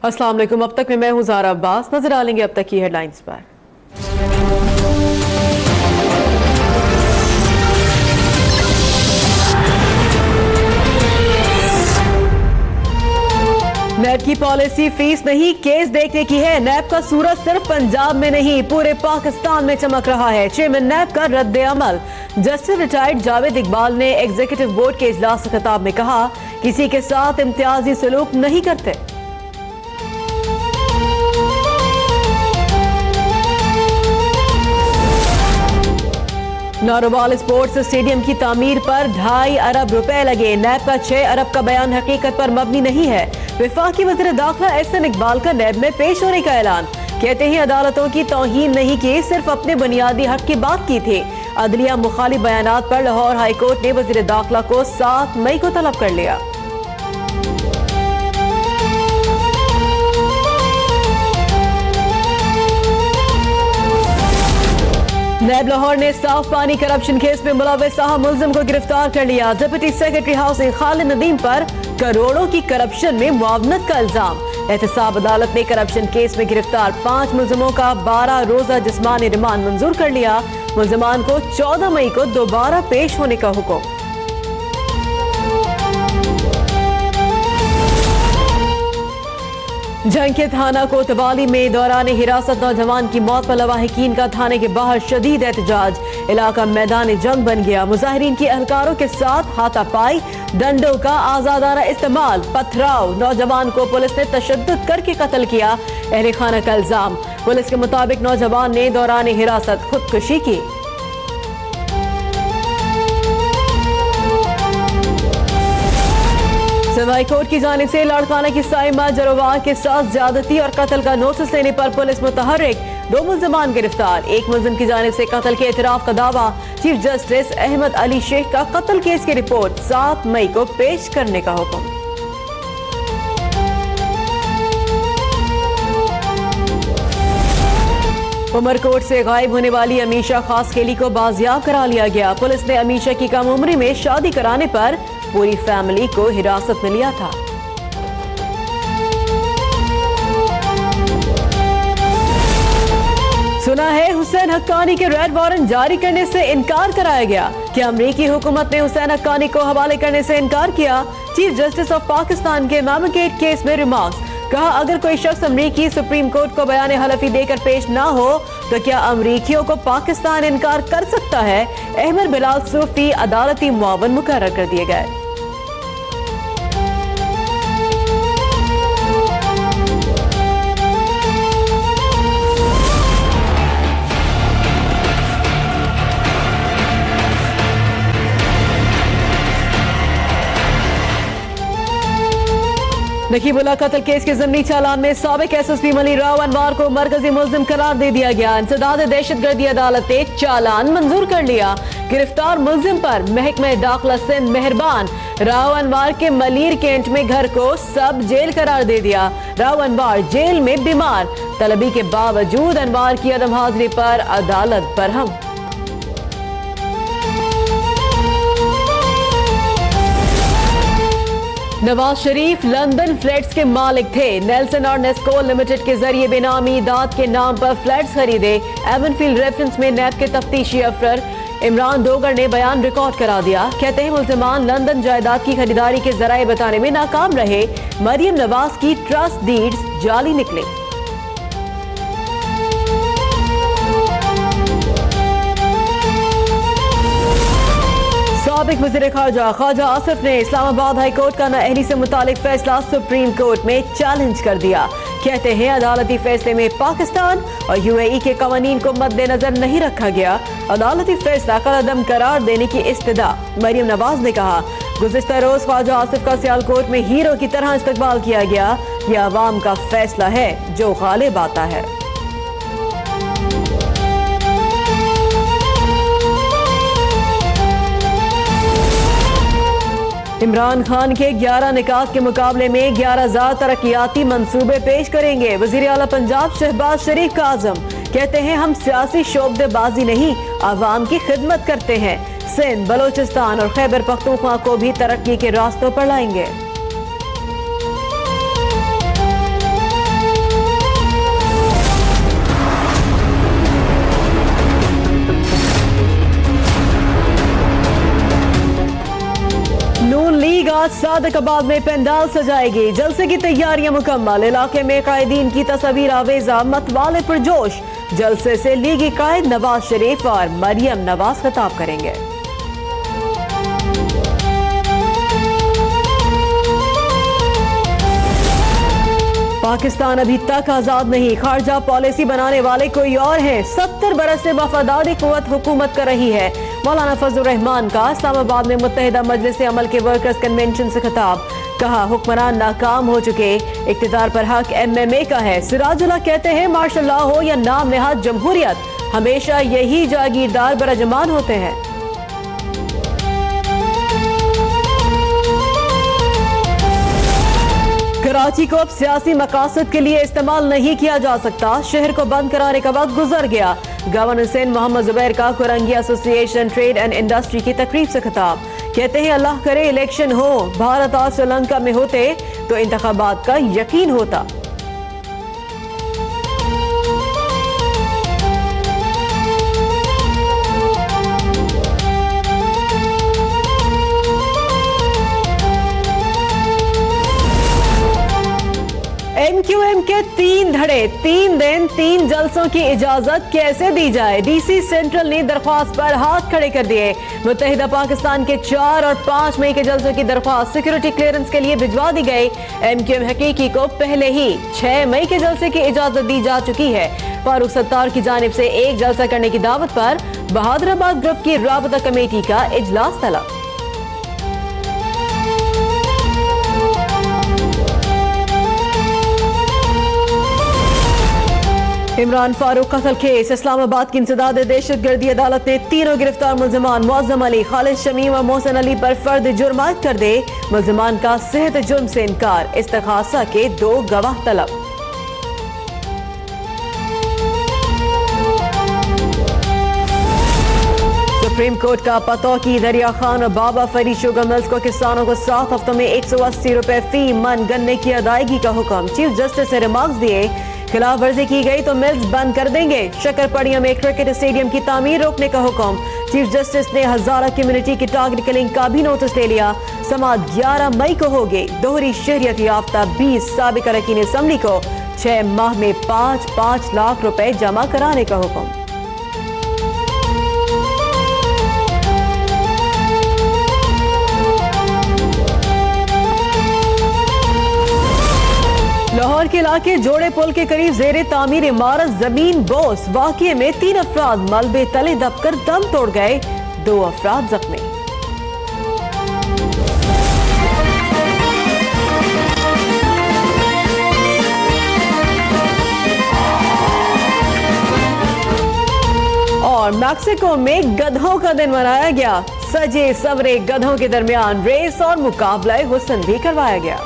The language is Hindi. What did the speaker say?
अस्सलाम वालेकुम। अब तक में मैं हूं ज़ारा अब्बास। नजर डालेंगे अब तक की हेडलाइंस पर। नैब की पॉलिसी फीस नहीं केस देखने की है। नैब का सूरज सिर्फ पंजाब में नहीं पूरे पाकिस्तान में चमक रहा है। चेयरमैन नैब का रद्द अमल। जस्टिस रिटायर्ड जावेद इकबाल ने एग्जीक्यूटिव बोर्ड के इजलास से खिताब में कहा, किसी के साथ इम्तियाजी सलूक नहीं करते। नारोवाल स्पोर्ट्स स्टेडियम की तामीर पर 2.5 अरब रुपए लगे। नैब का 6 अरब का बयान हकीकत पर मबनी नहीं है। वफाकी वज़ीर दाखिला एहसन इकबाल का नैब में पेश होने का ऐलान। कहते हैं अदालतों की तौहीन नहीं की, सिर्फ अपने बुनियादी हक की बात की थी। अदलिया मुखालिफ बयानात पर लाहौर हाईकोर्ट ने वज़ीर दाखिला को 7 मई को तलब कर लिया। नैब लाहौर ने साफ पानी करप्शन केस में मुलव्वस साहब मुल्जिम को गिरफ्तार कर लिया। Deputy secretary housing Khalid Nadeem पर करोड़ों की करप्शन में मुआवनत का इल्जाम। एहतसाब अदालत ने करप्शन केस में गिरफ्तार 5 मुल्जिमों का 12 रोजा जिस्मानी रिमांड मंजूर कर लिया। मुल्जिमान को 14 मई को दोबारा पेश होने का हुक्म। जंग के थाना कोतवाली में दौरान हिरासत नौजवान की मौत पर लवाहिकीन का थाने के बाहर शदीद एहतजाज। इलाका मैदान जंग बन गया। मुजाहिरीन के एहलकारों के साथ हाथापाई, डंडों का आजादाना इस्तेमाल, पथराव। नौजवान को पुलिस ने तशद्दुद करके कत्ल किया। अहले खाना का इल्जाम। पुलिस के मुताबिक नौजवान ने दौरान हिरासत खुदकुशी की। सवाई कोर्ट की जानिब से लाड़काना की साइमा जरोवार के साथ ज्यादती और कत्ल का नोटिस लेने पर पुलिस मुतहर्रिक। 2 मुल्जिमान गिरफ्तार। 1 मुल्जिम की जानिब से कत्ल के एतराफ का दावा। चीफ जस्टिस अहमद अली शेख का कत्ल केस की रिपोर्ट 7 मई को पेश करने का हुक्म। उमरकोट से गायब होने वाली अमीशा खासखेली को बाजियाब करा लिया गया। पुलिस ने अमीशा की कम उम्री में शादी कराने पर पूरी फैमिली को हिरासत में लिया था। सुना है हुसैन हक्कानी के रेड वारंट जारी करने से इनकार कराया गया। क्या अमरीकी हुकूमत ने हुसैन हक्कानी को हवाले करने से इनकार किया? चीफ जस्टिस ऑफ पाकिस्तान के मैमकेट केस में रिमार्क्स। कहा, अगर कोई शख्स अमरीकी सुप्रीम कोर्ट को बयान हलफी देकर पेश ना हो तो क्या अमरीकियों को पाकिस्तान इनकार कर सकता है? अहमद बिलाल सूफी अदालती मुआवन मुकर्रर कर दिए गए। नकीबुल्लाह कत्ल केस के ज़मनी चालान में साबिक एसएसपी मली राव अनवार को मरकजी मुल्जिम करार दे दिया गया। इंसदाद दहशतगर्दी अदालत ने चालान मंजूर कर लिया। गिरफ्तार मुल्जिम पर महकमा दाखिला सिंध मेहरबान। राव अनवार के मलीर कैंट में घर को सब जेल करार दे दिया। राव अनवार जेल में बीमार। तलबी के बावजूद अनवार की अदम हाजिरी पर अदालत बरहम। नवाज शरीफ लंदन फ्लैट्स के मालिक थे। नेल्सन और नेस्को लिमिटेड के जरिए बेनामी दाद के नाम पर फ्लैट्स खरीदे। एवनफील्ड रेफरेंस में नैब के तफ्तीशी अफसर इमरान डोगर ने बयान रिकॉर्ड करा दिया। कहते हैं मुल्जिमान लंदन जायदाद की खरीदारी के जराये बताने में नाकाम रहे। मरियम नवाज की ट्रस्ट डीड्स जाली निकले। साबिक वज़ीर ख्वाजा आसिफ ने इस्लामाबाद हाई कोर्ट का नाअहली से मुतालिक फैसला सुप्रीम कोर्ट में चैलेंज कर दिया। कहते हैं अदालती फैसले में पाकिस्तान और यूएई के कवानीन को मद्देनजर नहीं रखा गया। अदालती फैसला कलअदम करार देने की इस्तदा। मरियम नवाज ने कहा, गुज़िश्ता रोज ख्वाजा आसिफ का सियालकोट में हीरो की तरह इस्तकबाल किया गया। यह अवाम का फैसला है जो गालिब आता है। इमरान खान के 11 निकात के मुकाबले में 11,000 तरक्याती मंसूबे पेश करेंगे। वज़ीर आला पंजाब शहबाज शरीफ का आज़म। कहते हैं, हम सियासी शोबदेबाजी नहीं, आवाम की खिदमत करते हैं। सिंध, बलोचिस्तान और खैबर पख्तूनख्वा को भी तरक्की के रास्तों पर लाएंगे। बाद सादकाबाद में पंडाल सजाएगी। जलसे की तैयारियां मुकम्मल। इलाके में कायदीन की तस्वीर आवेजा, मतवाले पुरजोश। जलसे से लीगी कायद नवाज शरीफ और मरियम नवाज खिताब करेंगे। पाकिस्तान अभी तक आजाद नहीं, खारजा पॉलिसी बनाने वाले कोई और हैं। 70 बरस से वफादारी कुव्वत हुकूमत कर रही है। मौलाना फजलुर रहमान का इस्लामाबाद में मुत्तहिदा मजलिस अमल के वर्कर्स कन्वेंशन से खिताब। कहा, हुक्मरान नाकाम हो चुके, इक्तिदार पर हक MMA का है। सिराजुल्लाह कहते हैं, मार्शल लॉ हो या नाम नेहाद जमहूरियत, हमेशा यही जागीरदार बरजमान होते हैं। कराची को अब सियासी मकासद के लिए इस्तेमाल नहीं किया जा सकता। शहर को बंद कराने का वक्त गुजर गया। गवर्नर हुसैन मोहम्मद जुबैर का Korangi association trade and industry की तकरीब से खिताब। कहते हैं, अल्लाह करे इलेक्शन हो, भारत और श्रीलंका में होते तो इंतखाबात का यकीन होता। MQM के 3 धड़े, 3 दिन, 3 जलसों की इजाजत कैसे दी जाए? DC सेंट्रल ने दरख्वास्त पर हाथ खड़े कर दिए। मुत्तहिदा पाकिस्तान के 4 और 5 मई के जलसों की दरख्वास्त सिक्योरिटी क्लियरेंस के लिए भिजवा दी गई। MQM हकीकी को पहले ही 6 मई के जलसे की इजाजत दी जा चुकी है। फारूक सत्तार की जानिब से एक जलसा करने की दावत पर बहादुराबाद ग्रुप की राबता कमेटी का इजलास तलब। इमरान फारूक कत्ल केस, इस्लामाबाद की इंसदाद दहशतगर्दी अदालत ने तीनों गिरफ्तार मुल्जिमान मुअज्जम अली, खालिद शमीम और मोहसिन अली पर फर्द जुर्म आयद कर दे। मुल्जिमान का सेहत जुर्म से इनकार, इस्तखासा के 2 गवाह तलब। सुप्रीम कोर्ट का पतौ की दरिया खान और बाबा फरीद शुगर मिल्स को किसानों को 7 हफ्तों में 180 रुपए फी मन गन्ने की अदायगी का हुक्म। चीफ जस्टिस ने रिमार्क्स दिए, खिलाफ वर्जी की गई तो मिल्स बंद कर देंगे। शक्करपड़िया में क्रिकेट स्टेडियम की तामीर रोकने का हुक्म। चीफ जस्टिस ने हजारा कम्युनिटी की टारगेट किलिंग का भी नोटिस ले लिया। समाअत 11 मई को होगी। दोहरी शहरियत याफ्ता 20 साबिक अरकान असम्बली को 6 माह में 5-5 लाख रुपए जमा कराने का हुक्म। लाहौर के इलाके जोड़े पुल के करीब जेरे तामीर इमारत जमीन बोस। वाकये में 3 अफराद मलबे तले दबकर दम तोड़ गए, 2 अफराद जख्मी। और मैक्सिको में गधों का दिन मनाया गया। सजे सवरे गधों के दरमियान रेस और मुकाबला हुस्न भी करवाया गया।